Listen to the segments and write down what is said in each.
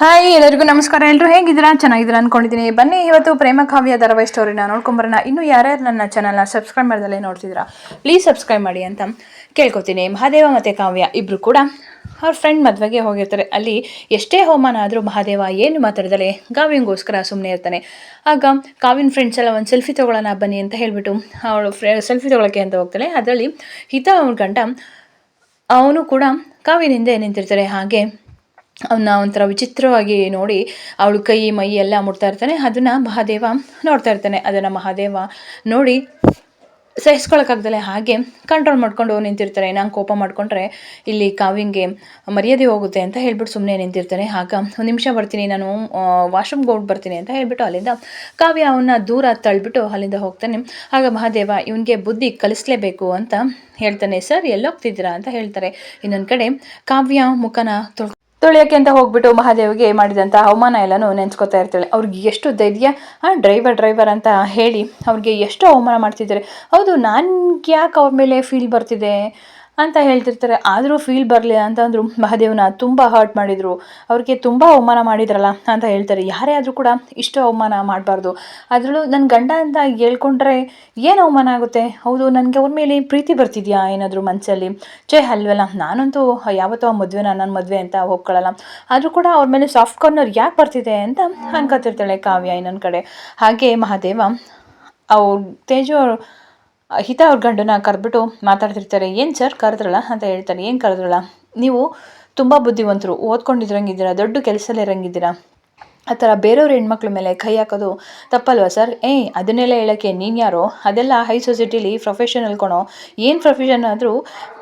Hi ಎಲ್ಲರಿಗೂ ನಮಸ್ಕಾರ. ಎಲ್ಲರೂ ಹೇಗಿದ್ದೀರಾ? ಚೆನ್ನಾಗಿದ್ದೀರಾ ಅನ್ಕೊಂಡಿದ್ದೀನಿ. ಬನ್ನಿ ಇವತ್ತು ಪ್ರೇಮ ಕಾವ್ಯ ಧಾರಾವಾಹಿ ಸ್ಟೋರಿನ ನೋಡ್ಕೊಂಬರೋಣ. ಇನ್ನು ಯಾರ್ಯಾರು ನನ್ನ ಚಾನಲ್ನ ಸಬ್ಸ್ಕ್ರೈಬ್ ಮಾಡ್ದಲ್ಲೇ ನೋಡ್ತಿದ್ದೀರಾ ಪ್ಲೀಸ್ ಸಬ್ಸ್ಕ್ರೈಬ್ ಮಾಡಿ ಅಂತ ಕೇಳ್ಕೊತೀನಿ. ಮಹಾದೇವ ಮತ್ತು ಕಾವ್ಯ ಇಬ್ಬರು ಕೂಡ ಅವ್ರ ಫ್ರೆಂಡ್ ಮದುವೆಗೆ ಹೋಗಿರ್ತಾರೆ. ಅಲ್ಲಿ ಎಷ್ಟೇ ಅವಮಾನ ಆದರೂ ಮಹಾದೇವ ಏನು ಮಾತಾಡ್ದಲೆ ಕಾವ್ಯಂಗೋಸ್ಕರ ಸುಮ್ಮನೆ ಇರ್ತಾನೆ. ಆಗ ಕಾವ್ಯನ ಫ್ರೆಂಡ್ಸ್ ಎಲ್ಲ ಒಂದು ಸೆಲ್ಫಿ ತೊಗೊಳ್ಳೋಣ ಬನ್ನಿ ಅಂತ ಹೇಳಿಬಿಟ್ಟು ಅವಳು ಸೆಲ್ಫಿ ತೊಗೊಳಕ್ಕೆ ಅಂತ ಹೋಗ್ತಾಳೆ. ಅದರಲ್ಲಿ ಹಿತ ಅವ್ನ ಗಂಟ ಅವನು ಕೂಡ ಕಾವ್ಯನ ಹಿಂದೆ ನಿಂತಿರ್ತಾರೆ. ಹಾಗೆ ಅವನ್ನ ಒಂಥರ ವಿಚಿತ್ರವಾಗಿ ನೋಡಿ ಅವಳು ಕೈ ಮೈ ಎಲ್ಲ ಮುಟ್ತಾ ಇರ್ತಾನೆ. ಅದನ್ನು ಮಹಾದೇವ ನೋಡ್ತಾ ಇರ್ತಾನೆ. ಅದನ್ನು ಮಹಾದೇವ ನೋಡಿ ಸಹಿಸ್ಕೊಳಕ್ಕಾಗ್ದಲೆ ಹಾಗೆ ಕಂಟ್ರೋಲ್ ಮಾಡ್ಕೊಂಡು ನಿಂತಿರ್ತಾರೆ. ನಂಗೆ ಕೋಪ ಮಾಡಿಕೊಂಡ್ರೆ ಇಲ್ಲಿ ಕಾವ್ಯಂಗೆ ಮರ್ಯಾದೆ ಹೋಗುತ್ತೆ ಅಂತ ಹೇಳ್ಬಿಟ್ಟು ಸುಮ್ಮನೆ ನಿಂತಿರ್ತಾನೆ. ಆಗ ಒಂದು ನಿಮಿಷ ಬರ್ತೀನಿ, ನಾನು ವಾಶ್ರೂಮ್ಗೆ ಹೋಗಿ ಬರ್ತೀನಿ ಅಂತ ಹೇಳ್ಬಿಟ್ಟು ಅಲ್ಲಿಂದ ಕಾವ್ಯ ಅವನ್ನ ದೂರ ತಳ್ಳಿಬಿಟ್ಟು ಅಲ್ಲಿಂದ ಹೋಗ್ತಾನೆ. ಆಗ ಮಹಾದೇವ ಇವನಿಗೆ ಬುದ್ಧಿ ಕಲಿಸ್ಲೇಬೇಕು ಅಂತ ಹೇಳ್ತಾನೆ. ಸರ್ ಎಲ್ಲೋಗ್ತಿದ್ದೀರಾ ಅಂತ ಹೇಳ್ತಾರೆ. ಇನ್ನೊಂದು ಕಡೆ ಕಾವ್ಯ ಮುಖನ ತೊಳೆಯೋಕ್ಕೆ ಅಂತ ಹೋಗ್ಬಿಟ್ಟು ಮಹಾದೇವಿಗೆ ಮಾಡಿದಂಥ ಅವಮಾನ ಎಲ್ಲನೂ ನೆನೆಸ್ಕೊತಾ ಇರ್ತಾಳೆ. ಅವ್ರಿಗೆ ಎಷ್ಟು ಧೈರ್ಯ, ಡ್ರೈವರ್ ಅಂತ ಹೇಳಿ ಅವ್ರಿಗೆ ಎಷ್ಟು ಅವಮಾನ ಮಾಡ್ತಿದ್ದಾರೆ. ಹೌದು, ನನಗೆ ಯಾಕೆ ಅವ್ರ ಮೇಲೆ ಫೀಲ್ ಬರ್ತಿದೆ ಅಂತ ಹೇಳ್ತಿರ್ತಾರೆ. ಆದರೂ ಫೀಲ್ ಬರಲಿ ಅಂತಂದ್ರು ಮಹಾದೇವನ ತುಂಬ ಹರ್ಟ್ ಮಾಡಿದರು, ಅವ್ರಿಗೆ ತುಂಬ ಅವಮಾನ ಮಾಡಿದ್ರಲ್ಲ ಅಂತ ಹೇಳ್ತಾರೆ. ಯಾರೇ ಆದರೂ ಕೂಡ ಇಷ್ಟು ಅವಮಾನ ಮಾಡಬಾರ್ದು. ಅದರಲ್ಲೂ ನನ್ನ ಗಂಡ ಅಂತ ಹೇಳ್ಕೊಂಡ್ರೆ ಏನು ಅವಮಾನ ಆಗುತ್ತೆ? ಹೌದು, ನನಗೆ ಅವ್ರ ಮೇಲೆ ಪ್ರೀತಿ ಬರ್ತಿದ್ಯಾ ಏನಾದರೂ ಮನಸ್ಸಲ್ಲಿ? ಅಲ್ವಲ್ಲ, ನಾನಂತೂ ಯಾವತ್ತೂ ಆ ಮದುವೆನ ನನ್ನ ಮದುವೆ ಅಂತ ಹೋಗ್ಕೊಳ್ಳಲ್ಲ. ಆದರೂ ಕೂಡ ಅವ್ರ ಮೇಲೆ ಸಾಫ್ಟ್ ಕಾರ್ನರ್ ಯಾಕೆ ಬರ್ತಿದೆ ಅಂತ ಅನ್ಕೋತಿರ್ತಾಳೆ ಕಾವ್ಯ ಇನ್ನೊಂದು ಕಡೆ. ಹಾಗೆ ಮಹಾದೇವ ಅವ್ರ ತೇಜು ಹಿತ ಅವ್ರ ಗಂಡನ ಕರೆದ್ಬಿಟ್ಟು ಮಾತಾಡ್ತಿರ್ತಾರೆ. ಏನು ಸರ್ ಕರೆದ್ರಲ್ಲ ಅಂತ ಹೇಳ್ತಾರೆ. ಏನು ಕರೆದ್ರಲ್ಲ, ನೀವು ತುಂಬ ಬುದ್ಧಿವಂತರು, ಓದ್ಕೊಂಡಿದ್ರಂಗಿದ್ದೀರಾ, ದೊಡ್ಡ ಕೆಲಸದಲ್ಲಿ ಇರಂಗಿದ್ದೀರಾ, ಆ ಥರ ಬೇರೆಯವ್ರ ಹೆಣ್ಮಕ್ಳ ಮೇಲೆ ಕೈ ಹಾಕೋದು ತಪ್ಪಲ್ವಾ ಸರ್? ಅದನ್ನೆಲ್ಲ ಹೇಳೋಕ್ಕೆ ನೀನು ಯಾರೋ? ಅದೆಲ್ಲ ಹೈ ಸೊಸೈಟಿಲಿ ಪ್ರೊಫೆಷನಲ್ ಕೊಣೋ. ಏನು ಪ್ರೊಫೆಷನ್ ಆದರೂ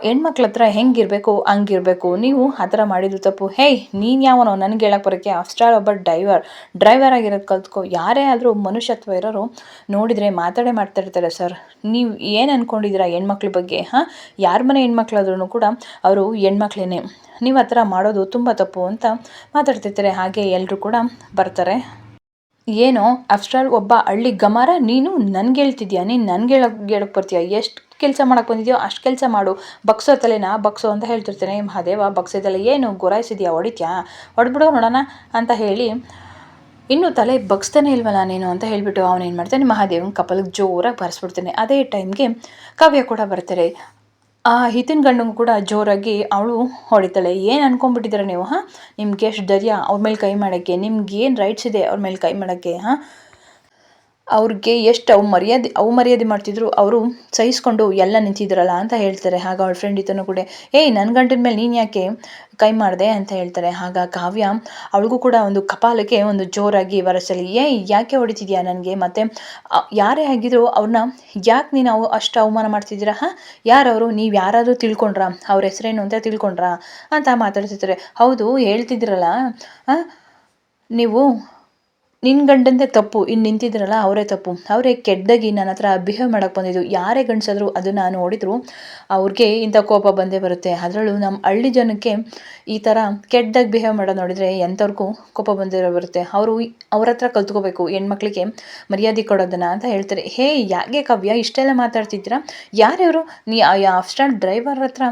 ಹೆಣ್ಮಕ್ಳ ಹತ್ರ ಹೆಂಗಿರಬೇಕು ಹಂಗಿರಬೇಕು. ನೀವು ಆ ಥರ ಮಾಡಿದ್ದು ತಪ್ಪು. ನೀನು ಯಾವನೋ ನನಗೆ ಹೇಳಕ್ಕೆ ಬರೋಕ್ಕೆ? ಆಫ್ಟರ್ ಒಬ್ಬ ಡ್ರೈವರ್ ಆಗಿರೋದು ಕಲ್ತ್ಕೊ. ಯಾರೇ ಆದರೂ ಮನುಷ್ಯತ್ವ ಇರೋರು ನೋಡಿದರೆ ಮಾತಾಡ್ತಿರ್ತಾರೆ ಸರ್. ನೀವು ಏನು ಅಂದ್ಕೊಂಡಿದ್ದೀರಾ ಹೆಣ್ಮಕ್ಳ ಬಗ್ಗೆ? ಯಾರ ಮನೆ ಹೆಣ್ಮಕ್ಳಾದ್ರೂ ಕೂಡ ಅವರು ಹೆಣ್ಮಕ್ಳೇ. ನೀವು ಆ ಥರ ಮಾಡೋದು ತುಂಬ ತಪ್ಪು ಅಂತ ಮಾತಾಡ್ತಿರ್ತಾರೆ. ಹಾಗೆ ಎಲ್ಲರೂ ಕೂಡ ಬರ್ತಾರೆ. ಏನೋ ಆಫ್ಟರ್ ಒಬ್ಬ ಹಳ್ಳಿ ಗಮಾರ ನೀನು ನನಗೆ ಹೇಳ್ತಿದ್ಯಾ? ನೀನು ನನಗೆ ಹೇಳಕ್ಕೆ ಬರ್ತೀಯಾ? ಎಷ್ಟು ಕೆಲಸ ಮಾಡೋಕ್ಕೆ ಬಂದಿದೆಯೋ ಅಷ್ಟು ಕೆಲಸ ಮಾಡು, ಬಗ್ಸೋ ತಲೆನಾ ಬಗ್ಸೋ ಅಂತ ಹೇಳ್ತಿರ್ತಾನೆ. ಮಹಾದೇವ ಬಗ್ಸೋದಲ್ಲ, ಏನು ಗುರಾಯಿಸಿದ್ಯಾ, ಹೊಡಿತ್ಯಾ, ಹೊಡೆದ್ಬಿಡೋ ನೋಡೋಣ ಅಂತ ಹೇಳಿ ಇನ್ನೂ ತಲೆ ಬಗ್ಸ್ತಾನೆ ಇಲ್ವಲ್ಲ ನೀನು ಅಂತ ಹೇಳಿಬಿಟ್ಟು ಅವನೇನು ಮಾಡ್ತಾನೆ, ಮಹಾದೇವನ ಕಪಲಿಗೆ ಜೋರಾಗಿ ಬಾರಿಸ್ಬಿಡ್ತಾನೆ. ಅದೇ ಟೈಮ್ಗೆ ಕಾವ್ಯ ಕೂಡ ಬರ್ತಾರೆ. ಆ ಹಿತನ ಗಂಡಂಗೂ ಕೂಡ ಜೋರಾಗಿ ಅವಳು ಹೊಡಿತಾಳೆ. ಏನು ಅನ್ಕೊಂಡ್ಬಿಟ್ಟಿದ್ದೀರ ನೀವು? ನಿಮ್ಗೆ ಎಷ್ಟು ಧೈರ್ಯ ಅವ್ರ ಮೇಲೆ ಕೈ ಮಾಡೋಕ್ಕೆ? ನಿಮ್ಗೆ ಏನು ರೈಟ್ಸ್ ಇದೆ ಅವ್ರ ಮೇಲೆ ಕೈ ಮಾಡೋಕ್ಕೆ? ಅವ್ರಿಗೆ ಎಷ್ಟು ಅವಮರ್ಯಾದೆ ಮಾಡ್ತಿದ್ರು, ಅವರು ಸಹಿಸ್ಕೊಂಡು ಎಲ್ಲ ನಿಂತಿದ್ರಲ್ಲ ಅಂತ ಹೇಳ್ತಾರೆ. ಆಗ ಅವಳ ಫ್ರೆಂಡ್ ಇತನೂ ಕೂಡ ನನ್ನ ಗಂಟನ ಮೇಲೆ ನೀನು ಯಾಕೆ ಕೈ ಮಾಡಿದೆ ಅಂತ ಹೇಳ್ತಾರೆ. ಆಗ ಕಾವ್ಯ ಅವಳಿಗೂ ಕೂಡ ಒಂದು ಕಪಾಲಕ್ಕೆ ಒಂದು ಜೋರಾಗಿ ಬರಸಲಿ. ಯಾಕೆ ಹೊಡಿತಿದ್ಯಾ ನನಗೆ? ಮತ್ತು ಯಾರೇ ಆಗಿದ್ರು ಅವ್ರನ್ನ ಯಾಕೆ ನೀನು ಅಷ್ಟು ಅವಮಾನ ಮಾಡ್ತಿದ್ದೀರಾ? ಯಾರವರು? ನೀವು ಯಾರಾದರೂ ತಿಳ್ಕೊಂಡ್ರಾ? ಅವ್ರ ಹೆಸರೇನು ಅಂತ ತಿಳ್ಕೊಂಡ್ರಾ ಅಂತ ಮಾತಾಡ್ತಿರ್ತಾರೆ. ಹೌದು, ಹೇಳ್ತಿದ್ರಲ್ಲ ನೀವು ನಿನ್ನ ಗಂಡಂದೇ ತಪ್ಪು, ಇನ್ನು ನಿಂತಿದ್ರಲ್ಲ ಅವರೇ ತಪ್ಪು, ಅವರೇ ಕೆಟ್ಟದಾಗಿ ನನ್ನ ಹತ್ರ ಬಿಹೇವ್ ಮಾಡೋಕ್ಕೆ ಬಂದಿದ್ದು. ಯಾರೇ ಗಂಡಸಾದ್ರು ಅದನ್ನು ನೋಡಿದ್ರು ಅವ್ರಿಗೆ ಇಂಥ ಕೋಪ ಬಂದೇ ಬರುತ್ತೆ. ಅದರಲ್ಲೂ ನಮ್ಮ ಹಳ್ಳಿ ಜನಕ್ಕೆ ಈ ಥರ ಕೆಟ್ಟದಾಗಿ ಬಿಹೇವ್ ಮಾಡೋದು ನೋಡಿದರೆ ಎಂಥವ್ರಿಗೂ ಕೋಪ ಬರುತ್ತೆ. ಅವ್ರ ಹತ್ರ ಕಲ್ತ್ಕೋಬೇಕು ಹೆಣ್ಮಕ್ಳಿಗೆ ಮರ್ಯಾದೆ ಕೊಡೋದನ್ನು ಅಂತ ಹೇಳ್ತಾರೆ. ಯಾಕೆ ಕಾವ್ಯ ಇಷ್ಟೆಲ್ಲ ಮಾತಾಡ್ತಿದ್ದೀರಾ? ಯಾರ್ಯಾರು? ನೀ ಅಫ್ಸ್ಟಾರ್ ಡ್ರೈವರ್ ಹತ್ರ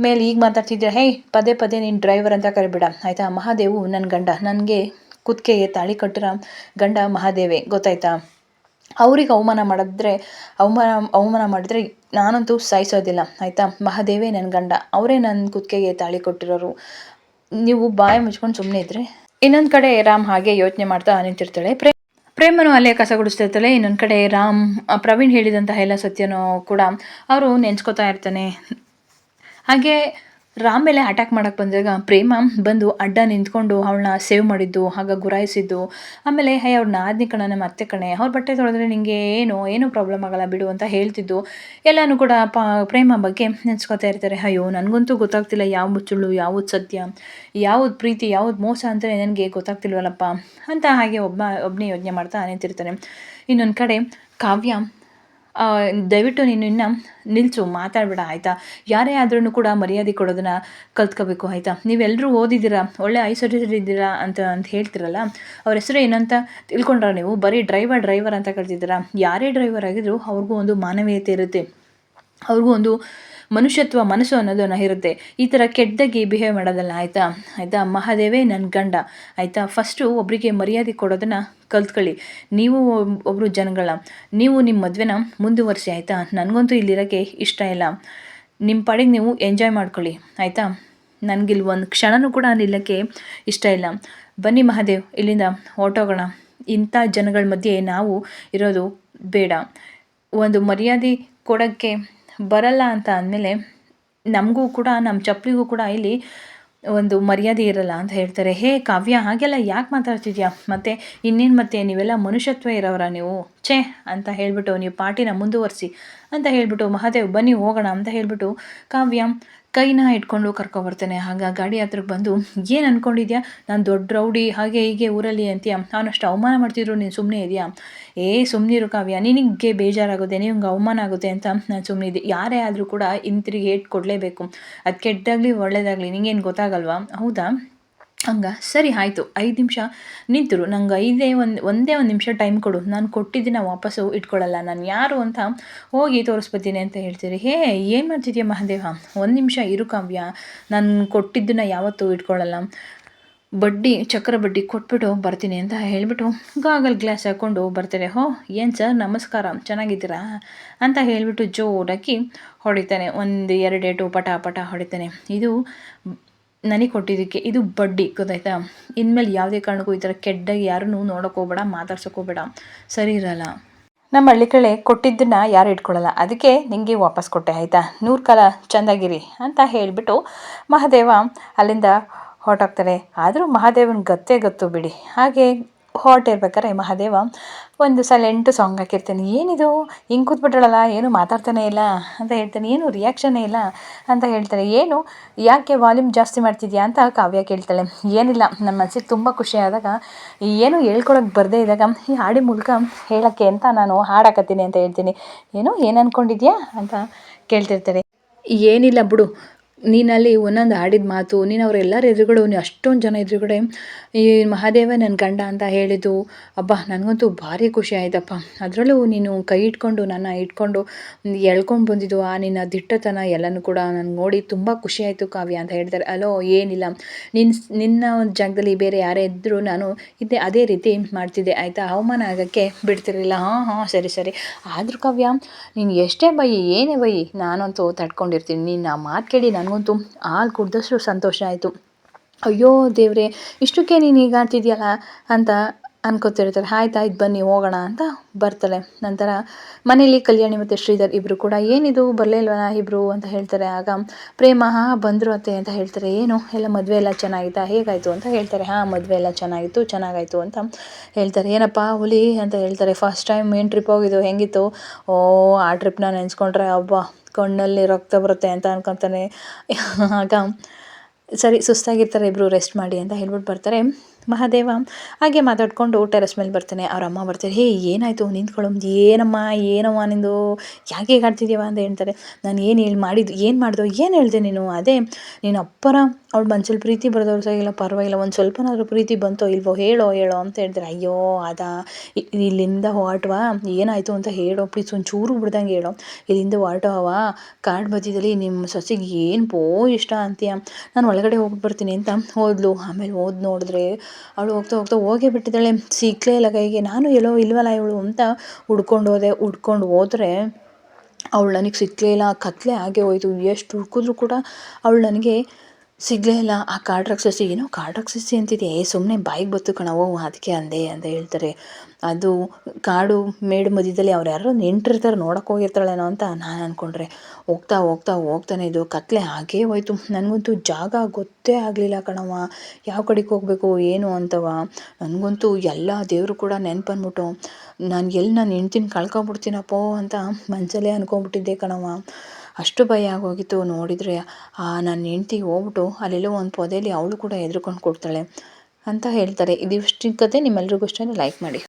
ಮೇಲೆ ಈಗ ಮಾತಾಡ್ತಿದ್ದೀರಾ? ಪದೇ ನೀನು ಡ್ರೈವರ್ ಅಂತ ಕರಿಬೇಡ ಆಯಿತಾ? ಮಹಾದೇವು ನನ್ನ ಗಂಡ, ನನಗೆ ಕುತ್ತಿಗೆಗೆ ತಾಳಿ ಕಟ್ಟಿರೋ ಗಂಡ ಮಹಾದೇವೆ, ಗೊತ್ತಾಯ್ತಾ? ಅವ್ರಿಗೆ ಅವಮಾನ ಮಾಡಿದ್ರೆ ನಾನಂತೂ ಸಾಯಿಸೋದಿಲ್ಲ ಆಯಿತಾ? ಮಹಾದೇವೇ ನನ್ನ ಗಂಡ, ಅವರೇ ನನ್ನ ಕುತ್ತಿಗೆಗೆ ತಾಳಿ ಕೊಟ್ಟಿರೋರು. ನೀವು ಬಾಯಿ ಮುಚ್ಕೊಂಡು ಸುಮ್ಮನೆ ಇದ್ದರೆ. ಇನ್ನೊಂದು ಕಡೆ ರಾಮ್ ಹಾಗೆ ಯೋಚನೆ ಮಾಡ್ತಾ ನಿಂತಿರ್ತಾಳೆ. ಪ್ರೇಮನು ಅಲ್ಲೇ ಕಸ ಗುಡಿಸ್ತಿರ್ತಾಳೆ. ಇನ್ನೊಂದು ಕಡೆ ರಾಮ್ ಪ್ರವೀಣ್ ಹೇಳಿದಂತಹ ಎಲ್ಲ ಸತ್ಯನೂ ಕೂಡ ಅವರು ನೆನೆಸ್ಕೊತಾ ಇರ್ತಾನೆ. ಹಾಗೆ ರಾಮ್ ಮೇಲೆ ಅಟ್ಯಾಕ್ ಮಾಡೋಕ್ಕೆ ಬಂದಾಗ ಪ್ರೇಮ ಬಂದು ಅಡ್ಡ ನಿಂತ್ಕೊಂಡು ಅವಳನ್ನ ಸೇವ್ ಮಾಡಿದ್ದು, ಆಗ ಗುರಾಯಿಸಿದ್ದು. ಆಮೇಲೆ ಅವ್ರನ್ನ ಆದ್ನಿ ಕಣ, ನಮ್ಮ ಅತ್ತೆ ಕಣೆ, ಅವ್ರ ಬಟ್ಟೆ ತೊಳೆದ್ರೆ ನಿನಗೆ ಏನೂ ಪ್ರಾಬ್ಲಮ್ ಆಗಲ್ಲ ಬಿಡು ಅಂತ ಹೇಳ್ತಿದ್ದು ಎಲ್ಲನೂ ಕೂಡ ಪ್ರೇಮ ಬಗ್ಗೆ ನೆನೆಸ್ಕೊತಾ ಇರ್ತಾರೆ. ನನಗಂತೂ ಗೊತ್ತಾಗ್ತಿಲ್ಲ ಯಾವುದು ಸುಳ್ಳು, ಯಾವುದು ಸತ್ಯ, ಯಾವುದು ಪ್ರೀತಿ, ಯಾವುದು ಮೋಸ ಅಂತ ನನಗೆ ಗೊತ್ತಾಗ್ತಿಲ್ವಲ್ಲಪ್ಪ ಅಂತ ಹಾಗೆ ಒಬ್ಬನೇ ಯೋಚನೆ ಮಾಡ್ತಾ ನಿಂತಿರ್ತಾನೆ. ಇನ್ನೊಂದು ಕಡೆ ಕಾವ್ಯ ದಯವಿಟ್ಟು ನೀನು ಇನ್ನು ನಿಲ್ಲಿಸು, ಮಾತಾಡಬೇಡ ಆಯಿತಾ? ಯಾರೇ ಆದ್ರೂ ಕೂಡ ಮರ್ಯಾದೆ ಕೊಡೋದನ್ನು ಕಲ್ತ್ಕೋಬೇಕು ಆಯಿತಾ? ನೀವೆಲ್ಲರೂ ಓದಿದ್ದೀರಾ, ಒಳ್ಳೆ ಇದ್ದೀರಾ ಅಂತ ಹೇಳ್ತಿರಲ್ಲ, ಅವ್ರ ಹೆಸರು ಏನಂತ ತಿಳ್ಕೊಂಡ್ರ ನೀವು? ಬರೀ ಡ್ರೈವರ್ ಅಂತ ಕಳ್ತಿದ್ದೀರಾ? ಯಾರೇ ಡ್ರೈವರ್ ಆಗಿದ್ರು ಅವ್ರಿಗೂ ಒಂದು ಮಾನವೀಯತೆ ಇರುತ್ತೆ, ಅವ್ರಿಗೂ ಒಂದು ಮನುಷ್ಯತ್ವ ಮನಸ್ಸು ಅನ್ನೋದನ್ನು ಇರುತ್ತೆ. ಈ ಥರ ಕೆಟ್ಟದಾಗಿ ಬಿಹೇವ್ ಮಾಡೋದಲ್ಲ ಆಯಿತಾ. ಮಹಾದೇವೇ ನನ್ನ ಗಂಡ ಆಯಿತಾ. ಫಸ್ಟು ಒಬ್ಬರಿಗೆ ಮರ್ಯಾದೆ ಕೊಡೋದನ್ನು ಕಲ್ತ್ಕೊಳ್ಳಿ. ನೀವು ಒಬ್ಬರು ಜನಗಳ ನೀವು ನಿಮ್ಮ ಮದುವೆನ ಮುಂದುವರಿಸಿ ಆಯಿತಾ. ನನಗಂತೂ ಇಲ್ಲಿರೋಕ್ಕೆ ಇಷ್ಟ ಇಲ್ಲ. ನಿಮ್ಮ ಪಾಡಿಗೆ ನೀವು ಎಂಜಾಯ್ ಮಾಡ್ಕೊಳ್ಳಿ ಆಯಿತಾ. ನನಗಿಲ್ಲಿ ಒಂದು ಕ್ಷಣನೂ ಕೂಡ ನಿಲ್ಲಕ್ಕೆ ಇಷ್ಟ ಇಲ್ಲ. ಬನ್ನಿ ಮಹಾದೇವ್, ಇಲ್ಲಿಂದ ಹೊರಟೋಗೋಣ. ಇಂಥ ಜನಗಳ ಮಧ್ಯೆ ನಾವು ಇರೋದು ಬೇಡ. ಒಂದು ಮರ್ಯಾದೆ ಕೊಡೋಕ್ಕೆ ಬರಲ್ಲ ಅಂತ ಅಂದಮೇಲೆ ನಮಗೂ ಕೂಡ ನಮ್ಮ ಚಪ್ಪಲಿಗೂ ಕೂಡ ಇಲ್ಲಿ ಒಂದು ಮರ್ಯಾದೆ ಇರಲ್ಲ ಅಂತ ಹೇಳ್ತಾರೆ. ಹೇ ಕಾವ್ಯ, ಹಾಗೆಲ್ಲ ಯಾಕೆ ಮಾತಾಡ್ತಿದ್ಯಾ? ಮತ್ತು ಇನ್ನೇನು ಮತ್ತೆ ನೀವೆಲ್ಲ ಮನುಷ್ಯತ್ವ ಇರೋರ ನೀವು ಛೇ ಅಂತ ಹೇಳಿಬಿಟ್ಟು ನೀವು ಪಾರ್ಟಿನ ಮುಂದುವರಿಸಿ ಅಂತ ಹೇಳಿಬಿಟ್ಟು ಮಹಾದೇವ್ ಬನ್ನಿ ಹೋಗೋಣ ಅಂತ ಹೇಳಿಬಿಟ್ಟು ಕಾವ್ಯ ಕೈನ ಇಟ್ಕೊಂಡು ಕರ್ಕೊಬರ್ತಾನೆ. ಆಗ ಗಾಡಿ ಹತ್ರಕ್ಕೆ ಬಂದು ಏನು ಅಂದ್ಕೊಂಡಿದ್ಯಾ, ನಾನು ದೊಡ್ಡ ರೌಡಿ ಹಾಗೆ ಹೀಗೆ ಊರಲ್ಲಿ ಅಂತೀಯ, ಅವನಷ್ಟು ಅವಮಾನ ಮಾಡ್ತಿದ್ರು ನೀನು ಸುಮ್ಮನೆ ಇದೆಯಾ? ಸುಮ್ಮನಿರು ಕಾವ್ಯ, ನಿನಗೆ ಬೇಜಾರಾಗುತ್ತೆ, ನಿಮ್ಗೆ ಅವಮಾನ ಆಗುತ್ತೆ ಅಂತ ನಾನು ಸುಮ್ಮನೆ ಇದ್ದೆ. ಯಾರೇ ಆದರೂ ಕೂಡ ಹಿಂತಿರುಗಿ ಏಟ್ ಕೊಡಲೇಬೇಕು. ಅದು ಕೆಟ್ಟದಾಗಲಿ ಒಳ್ಳೇದಾಗಲಿ ನಿಂಗೇನು ಗೊತ್ತಾಗಲ್ವಾ? ಹೌದಾ, ಸರಿ ಆಯಿತು. 5 ನಿಮಿಷ ನಿಂತರು. ನಂಗೆ ಒಂದೇ ಒಂದು ನಿಮಿಷ ಟೈಮ್ ಕೊಡು, ನಾನು ಕೊಟ್ಟಿದ್ದನ್ನ ವಾಪಸ್ಸು ಇಟ್ಕೊಳ್ಳಲ್ಲ, ನಾನು ಯಾರು ಅಂತ ಹೋಗಿ ತೋರಿಸ್ಬತ್ತೀನಿ ಅಂತ ಹೇಳ್ತೀರಿ. ಏನು ಮಾಡ್ತಿದ್ಯಾ ಮಹಾದೇವ, 1 ನಿಮಿಷ ಇರು ಕಾವ್ಯ, ನಾನು ಕೊಟ್ಟಿದ್ದನ್ನ ಯಾವತ್ತೂ ಇಟ್ಕೊಳ್ಳಲ್ಲ, ಚಕ್ರ ಬಡ್ಡಿ ಕೊಟ್ಬಿಟ್ಟು ಬರ್ತೀನಿ ಅಂತ ಹೇಳಿಬಿಟ್ಟು ಗಾಗಲ್ ಗ್ಲಾಸ್ ಹಾಕ್ಕೊಂಡು ಬರ್ತಾರೆ. ಏನು ಸರ್ ನಮಸ್ಕಾರ, ಚೆನ್ನಾಗಿದ್ದೀರಾ ಅಂತ ಹೇಳಿಬಿಟ್ಟು ಜೋರಾಗಿ ಹೊಡಿತಾನೆ. 1-2 ಏಟು ಪಟ ಹೊಡಿತಾನೆ. ಇದು ನನಗೆ ಕೊಟ್ಟಿದ್ದಕ್ಕೆ ಇದು ಬಡ್ಡಿ, ಗೊತ್ತಾಯ್ತಾ? ಇನ್ಮೇಲೆ ಯಾವುದೇ ಕಾರಣಕ್ಕೂ ಈ ಥರ ಕೆಟ್ಟದಾಗಿ ಯಾರನ್ನೂ ನೋಡೋಕೆ ಹೋಗ್ಬೇಡ, ಮಾತಾಡ್ಸೋಕೆ ಹೋಗ್ಬೇಡ, ಸರಿ ಇರಲ್ಲ. ನಮ್ಮ ಹಳ್ಳಿ ಕಡೆ ಕೊಟ್ಟಿದ್ದನ್ನು ಯಾರು ಇಟ್ಕೊಳ್ಳಲ್ಲ, ಅದಕ್ಕೆ ನಿಮಗೆ ವಾಪಸ್ ಕೊಟ್ಟೆ ಆಯಿತಾ. 100 ಕಾಲ ಚೆಂದಾಗಿರಿ ಅಂತ ಹೇಳಿಬಿಟ್ಟು ಮಹಾದೇವ ಅಲ್ಲಿಂದ ಹೊರಟೋಗ್ತಾರೆ. ಆದರೂ ಮಹಾದೇವನ ಗೊತ್ತು ಬಿಡಿ. ಹಾಗೆ ಹೊರಟಿರ್ಬೇಕಾದ್ರೆ ಮಹಾದೇವ ಒಂದು ಸೈಲೆಂಟ್ ಸಾಂಗ್ ಹಾಕಿರ್ತಾನೆ. ಏನಿದು ಹಿಂಗೆ ಕೂತ್ಬಿಟ್ರಲ್ಲ, ಏನು ಮಾತಾಡ್ತಾನೆ ಇಲ್ಲ ಅಂತ ಹೇಳ್ತಾನೆ. ಏನು ರಿಯಾಕ್ಷನ್ನೇ ಇಲ್ಲ ಅಂತ ಹೇಳ್ತಾನೆ. ಏನು ಯಾಕೆ ವಾಲ್ಯೂಮ್ ಜಾಸ್ತಿ ಮಾಡ್ತಿದ್ಯಾ ಅಂತ ಕಾವ್ಯ ಕೇಳ್ತಾಳೆ. ಏನಿಲ್ಲ, ನಮ್ಮ ಮನಸ್ಸಿಗೆ ತುಂಬ ಖುಷಿಯಾದಾಗ, ಏನು ಹೇಳ್ಕೊಳಕ್ಕೆ ಬರದೇ ಇದ್ದಾಗ ಈ ಹಾಡಿ ಮೂಲಕ ಹೇಳೋಕ್ಕೆ ಅಂತ ನಾನು ಹಾಡಾಕತ್ತೀನಿ ಅಂತ ಹೇಳ್ತೀನಿ. ಏನು ಅಂದ್ಕೊಂಡಿದ್ಯಾ ಅಂತ ಕೇಳ್ತಿರ್ತಾರೆ. ಏನಿಲ್ಲ ಬಿಡು, ನೀನಲ್ಲಿ ಒಂದೊಂದು ಆಡಿದ ಮಾತು, ನೀನು ಅವರೆಲ್ಲರ ಎದುರುಗಡೆ, ನೀನು ಅಷ್ಟೊಂದು ಜನ ಎದುರುಗಡೆ ಈ ಮಹಾದೇವ ನನ್ನ ಗಂಡ ಅಂತ ಹೇಳಿದ್ದು, ಅಬ್ಬಾ ನನಗಂತೂ ಭಾರಿ ಖುಷಿ ಆಯ್ತಪ್ಪ. ಅದರಲ್ಲೂ ನೀನು ಕೈ ಇಟ್ಕೊಂಡು ನನ್ನ ಇಟ್ಕೊಂಡು ಎಳ್ಕೊಂಡು ಬಂದಿದ್ದು ಆ ನಿನ್ನ ದಿಟ್ಟತನ ಎಲ್ಲನೂ ಕೂಡ ನನಗೆ ನೋಡಿ ತುಂಬ ಖುಷಿ ಆಯಿತು ಕಾವ್ಯ ಅಂತ ಹೇಳ್ತಾರೆ. ಅಲೋ ಏನಿಲ್ಲ, ನಿನ್ನ ಒಂದು ಜಾಗದಲ್ಲಿ ಬೇರೆ ಯಾರೇ ಇದ್ದರೂ ನಾನು ಅದೇ ರೀತಿ ಮಾಡ್ತಿದ್ದೆ ಆಯಿತಾ, ಅವಮಾನ ಆಗೋಕ್ಕೆ ಬಿಡ್ತಿರಲಿಲ್ಲ. ಹಾಂ ಸರಿ. ಆದರೂ ಕಾವ್ಯ ನೀನು ಎಷ್ಟೇ ಏನೇ ನಾನಂತೂ ತಡ್ಕೊಂಡಿರ್ತೀನಿ. ನೀನು ಆ ಮಾತು ಕೇಳಿ ನನಗಂತೂ ಹಾಲು ಕುಡ್ದಷ್ಟು ಸಂತೋಷ ಆಯಿತು. ಅಯ್ಯೋ ದೇವ್ರೆ, ಇಷ್ಟಕ್ಕೆ ನೀನು ಈಗ ಆಡ್ತಿದ್ಯಲ್ಲ ಅಂತ ಅನ್ಕೋತಿರ್ತಾರೆ. ಆಯ್ತು ಬನ್ನಿ ಹೋಗೋಣ ಅಂತ ಬರ್ತಾಳೆ. ನಂತರ ಮನೇಲಿ ಕಲ್ಯಾಣಿ ಮತ್ತು ಶ್ರೀಧರ್ ಇಬ್ಬರು ಕೂಡ ಏನಿದು ಬರಲೇ ಇಲ್ವಲ್ಲ ಇಬ್ಬರು ಅಂತ ಹೇಳ್ತಾರೆ. ಆಗ ಪ್ರೇಮ ಬಂದರು ಅತ್ತೆ ಅಂತ ಹೇಳ್ತಾರೆ. ಏನು ಎಲ್ಲ ಮದುವೆ ಎಲ್ಲ ಚೆನ್ನಾಗಿತ್ತಾ, ಹೇಗಾಯಿತು ಅಂತ ಹೇಳ್ತಾರೆ. ಮದುವೆ ಎಲ್ಲ ಚೆನ್ನಾಗಾಯಿತು ಅಂತ ಹೇಳ್ತಾರೆ. ಏನಪ್ಪ ಹುಲಿ ಅಂತ ಹೇಳ್ತಾರೆ. ಫಸ್ಟ್ ಟೈಮ್ ಏನು ಟ್ರಿಪ್ ಹೋಗಿದ್ದು, ಹೆಂಗಿತ್ತು? ಆ ಟ್ರಿಪ್ನ ನೆನೆಸ್ಕೊಂಡ್ರೆ ಹಬ್ಬ ಕಣ್ಣಲ್ಲಿ ರಕ್ತ ಬರುತ್ತೆ ಅಂತ ಅನ್ಕೊತಾನೆ. ಆಗ ಸರಿ ಸುಸ್ತಾಗಿರ್ತಾರೆ ಇಬ್ಬರು, ರೆಸ್ಟ್ ಮಾಡಿ ಅಂತ ಹೇಳ್ಬಿಟ್ಟು ಬರ್ತಾರೆ. ಮಹಾದೇವ ಹಾಗೆ ಮಾತಾಡಿಕೊಂಡು ಟೆರೆಸ್ ಮೇಲೆ ಬರ್ತಾನೆ. ಅವ್ರ ಅಮ್ಮ ಬರ್ತಾರೆ. ಏನಾಯಿತು ನಿಂತ್ಕೊಳ್ಳೋ, ಏನಮ್ಮ ನಿಂದು ಯಾಕೆ ಆಡ್ತಿದ್ದೀವ ಅಂತ ಹೇಳ್ತಾರೆ. ನಾನು ಏನು ಮಾಡ್ದೋ ಏನು ಹೇಳಿದೆ ನೀನು? ಅದೇ ನೀನು ಅಪ್ಪರ ಅವ್ಳ ಮನ್ಸಲ್ಲಿ ಪ್ರೀತಿ ಬರೋದವ್ರು ಸರಿಯಿಲ್ಲ, ಪರವಾಗಿಲ್ಲ, ಒಂದು ಸ್ವಲ್ಪನಾದ್ರೂ ಪ್ರೀತಿ ಬಂತೋ ಇಲ್ವೋ ಹೇಳೋ ಅಂತ ಹೇಳ್ತಾರೆ. ಅಯ್ಯೋ ಇಲ್ಲಿಂದ ಹೊರಟವಾ, ಏನಾಯಿತು ಅಂತ ಹೇಳೋ ಪ್ಲೀಸ್, ಒಂಚೂರು ಬಿಡ್ದಂಗೆ ಹೇಳೋ. ಇಲ್ಲಿಂದ ಹೊರಟವ ಕಾಡು ಬದಿಯಲ್ಲಿ ನಿಮ್ಮ ಸೊಸೆಗೆ ಏನು ಇಷ್ಟ ಅಂತೀಯ, ನಾನು ಒಳಗಡೆ ಹೋಗ್ಬಿಡ್ತೀನಿ ಅಂತ ಹೋದ್ಲು. ಆಮೇಲೆ ನೋಡಿದ್ರೆ ಅವಳು ಹೋಗ್ತಾ ಹೋಗೇ ಬಿಟ್ಟಿದ್ದಾಳೆ, ಸಿಕ್ಕಲೇ ಇಲ್ಲ ಕೈಗೆ. ನಾನು ಎಲ್ಲೋ ಇಲ್ವಲ್ಲ ಇವಳು ಅಂತ ಹುಡ್ಕೊಂಡು ಹೋದರೆ ಅವಳು ನನಗೆ ಸಿಕ್ಕಲೇ ಇಲ್ಲ, ಕತ್ಲೆ ಆಗೇ ಹೋಯ್ತು. ಎಷ್ಟು ಹುಡ್ಕಿದ್ರು ಕೂಡ ಅವಳು ನನಗೆ ಸಿಗಲೇ ಇಲ್ಲ. ಆ ಕಾಡು ರಾಕ್ಷಸಿ, ಏನೋ ಕಾಡು ರಾಕ್ಷಸಿ ಅಂತಿದೆ, ಸುಮ್ಮನೆ ಬಾಯಿಗೆ ಬತ್ತು ಕಣವೋ ಅದಕ್ಕೆ ಅಂದೆ ಅಂತ ಹೇಳ್ತಾರೆ. ಅದು ಕಾಡು ಮೇಡು ಮಧ್ಯದಲ್ಲಿ ಅವ್ರು ಯಾರೋ ನೆಂಟಿರ್ತಾರೆ, ನೋಡೋಕೆ ಹೋಗಿರ್ತಾಳೇನೋ ಅಂತ ನಾನು ಅಂದ್ಕೊಂಡ್ರೆ ಹೋಗ್ತಾನೆ ಇದು ಕತ್ಲೆ ಆಗೇ ಹೋಯ್ತು. ನನಗಂತೂ ಜಾಗ ಗೊತ್ತೇ ಆಗಲಿಲ್ಲ ಕಣವ, ಯಾವ ಕಡೆಗೆ ಹೋಗಬೇಕು ಏನು ಅಂತವ. ನನಗಂತೂ ಎಲ್ಲ ದೇವರು ಕೂಡ ನೆನಪನ್ಬಿಟ್ಟು ನಾನು ಹೆಂಡ್ತಿನ ಕಳ್ಕೊಬಿಡ್ತೀನಪ್ಪೋ ಅಂತ ಮನಸಲ್ಲೇ ಅಂದ್ಕೊಂಬಿಟ್ಟಿದ್ದೆ ಕಣವ. ಅಷ್ಟು ಭಯ ಆಗೋಗಿತ್ತು. ನೋಡಿದರೆ ನನ್ನ ಹೆಂಡ್ತಿ ಹೋಗ್ಬಿಟ್ಟು ಅಲ್ಲೆಲ್ಲೋ ಒಂದು ಪೊದೆಯಲ್ಲಿ ಅವಳು ಕೂಡ ಹೆದ್ರ್ಕೊಂಡು ಕೊಡ್ತಾಳೆ ಅಂತ ಹೇಳ್ತಾರೆ. ಇದಿಷ್ಟು ಕತೆ ನಿಮ್ಮೆಲ್ರಿಗೂ ಇಷ್ಟ ಲೈಕ್ ಮಾಡಿ.